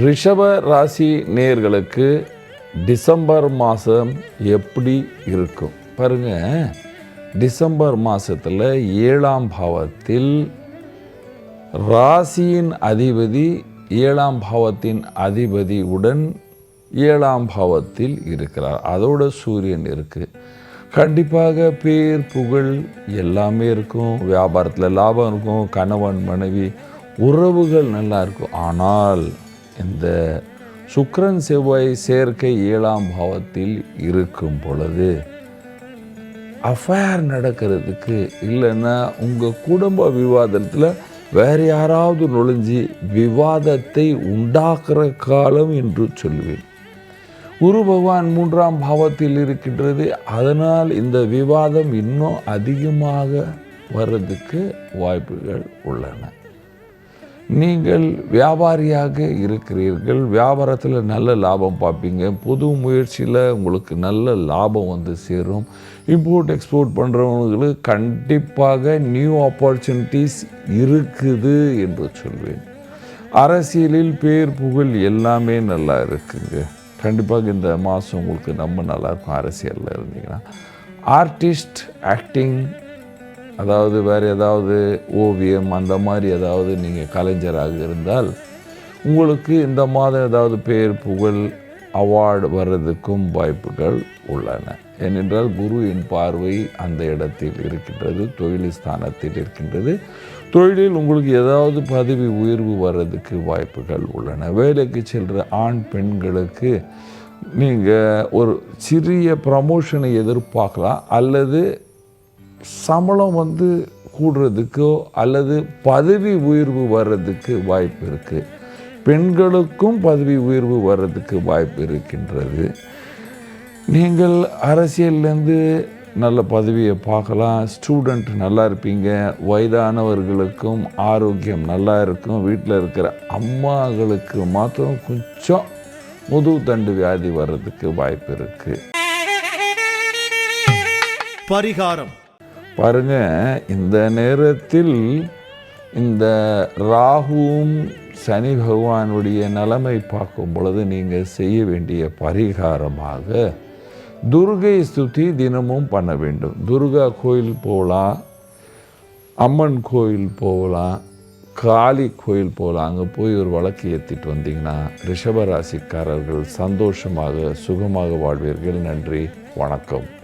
ரிஷப ராசி நேயர்களுக்கு டிசம்பர் மாதம் எப்படி இருக்கும் பாருங்க. டிசம்பர் மாதத்தில் 7ஆம் பாவத்தில் ராசியின் அதிபதி 7ஆம் பாவத்தின் அதிபதியுடன் 7ஆம் பாவத்தில் இருக்கிறார். அதோட சூரியன் இருக்குது. கண்டிப்பாக பேர் புகழ் எல்லாமே இருக்கும். வியாபாரத்தில் லாபம் இருக்கும். கணவன் மனைவி உறவுகள் நல்லா இருக்கும். ஆனால் இந்த சுக்கிரன் செவ்வாய் சேர்க்கை 7ஆம் பாவத்தில் இருக்கும் பொழுது அஃபேர் நடக்கிறதுக்கு, இல்லைன்னா உங்கள் குடும்ப விவாதத்தில் வேறு யாராவது நுழைஞ்சி விவாதத்தை உண்டாக்குற காலம் என்று சொல்லுவேன். குரு பகவான் 3ஆம் பாவத்தில் இருக்கின்றது. அதனால் இந்த விவாதம் இன்னும் அதிகமாக வர்றதுக்கு வாய்ப்புகள் உள்ளன. நீங்கள் வியாபாரியாக இருக்கிறீர்கள். வியாபாரத்தில் நல்ல லாபம் பார்ப்பீங்க. புது முயற்சியில் உங்களுக்கு நல்ல லாபம் வந்து சேரும். இம்போர்ட் எக்ஸ்போர்ட் பண்ணுறவங்களுக்கு கண்டிப்பாக நியூ ஆப்பர்ச்சுனிட்டிஸ் இருக்குது என்று சொல்வேன். அரசியலில் பேர் புகழ் எல்லாமே நல்லா இருக்குங்க. கண்டிப்பாக இந்த மாதம் உங்களுக்கு ரொம்ப நல்லாயிருக்கும். அரசியலில் இருந்தீங்கன்னா ஆர்டிஸ்ட், ஆக்டிங், அதாவது வேறு ஏதாவது ஓவியம், அந்த மாதிரி ஏதாவது நீங்கள் கலைஞராக இருந்தால் உங்களுக்கு இந்த மாதம் ஏதாவது பேர் புகழ் அவார்டு வர்றதுக்கும் வாய்ப்புகள் உள்ளன. ஏனென்றால் குருவின் பார்வை அந்த இடத்தில் இருக்கின்றது, தொழில் ஸ்தானத்தில் இருக்கின்றது. தொழிலில் உங்களுக்கு ஏதாவது பதவி உயர்வு வர்றதுக்கு வாய்ப்புகள் உள்ளன. வேலைக்கு செல்கிற ஆண் பெண்களுக்கு நீங்கள் ஒரு சிறிய ப்ரமோஷனை எதிர்பார்க்கலாம், அல்லது சம்பளம் வந்து கூடுறதுக்கோ அல்லது பதவி உயர்வு வர்றதுக்கு வாய்ப்பு இருக்குது. பெண்களுக்கும் பதவி உயர்வு வர்றதுக்கு வாய்ப்பு இருக்கின்றது. நீங்கள் அரசியல்லேருந்து நல்ல பதவியை பார்க்கலாம். ஸ்டூடெண்ட் நல்லா இருப்பீங்க. வயதானவர்களுக்கும் ஆரோக்கியம் நல்லா இருக்கும். வீட்டில் இருக்கிற அம்மாக்களுக்கு மாத்திரம் கொஞ்சம் முதுகு தண்டு வியாதி வர்றதுக்கு வாய்ப்பு இருக்குது. பரிகாரம் பாருங்க, இந்த நேரத்தில் இந்த ராகுவும் சனி பகவானுடைய நிலைமை பார்க்கும் பொழுது நீங்கள் செய்ய வேண்டிய பரிகாரமாக துர்கை ஸ்துதி தினமும் பண்ண வேண்டும். துர்கா கோயில் போகலாம், அம்மன் கோயில் போகலாம், காளி கோயில் போகலாம். அங்கே போய் ஒரு விளக்கு ஏற்றிட்டு வந்தீங்கன்னா ரிஷபராசிக்காரர்கள் சந்தோஷமாக சுகமாக வாழ்வீர்கள். நன்றி, வணக்கம்.